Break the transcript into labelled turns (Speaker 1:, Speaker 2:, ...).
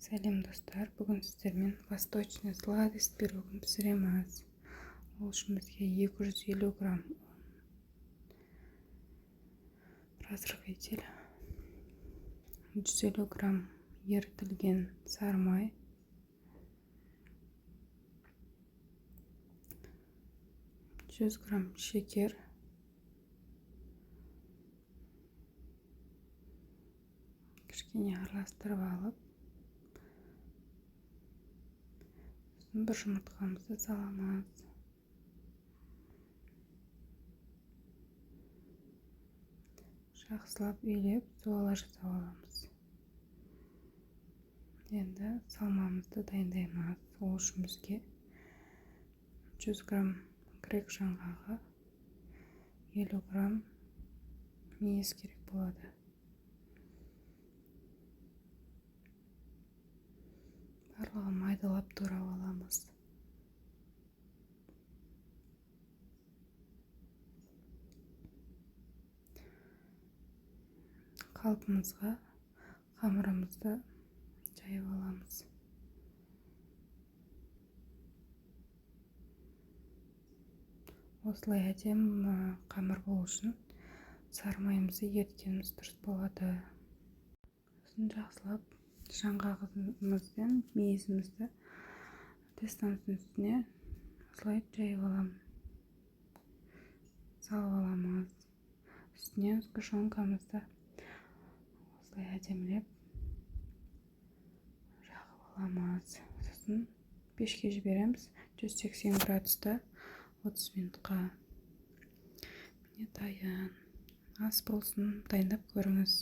Speaker 1: Сәлем достар, бүгін сіздермен восточный сладость пирогын пісіреміз. Ол үшін бізге 250 грамм разрыхлитель, 150 грамм ерітілген сары май, 100 грамм шекер, кішкене араластырып алып, бір жұмыртқамызды саламыз. Жақсылап үйлеп, суала жасап аламыз. Енді салмамызды дайындаймыз. Ол үшін бізге 100 грамм грек жаңғағы, 50 грамм мейіз керек болады. Барлығын майдалап турап аламыз. Қалпымызға қамырымызды жайып аламыз. Осылай әдемі қамыр болу үшін сары майымызды еріткеніміз дұрыс болады. Сосын жақсылап жаңғағымызбен мейізімізді тестамыздың үстіне осылай жайып аламыз. Салып аламыз. Үстіне сгущенкамызды осылай әдемілеп жағып аламыз. Сосын пешке жібереміз. 180 градуста 30 минутқа. Міне дайын. Ас болсын, дайындап көріңіз.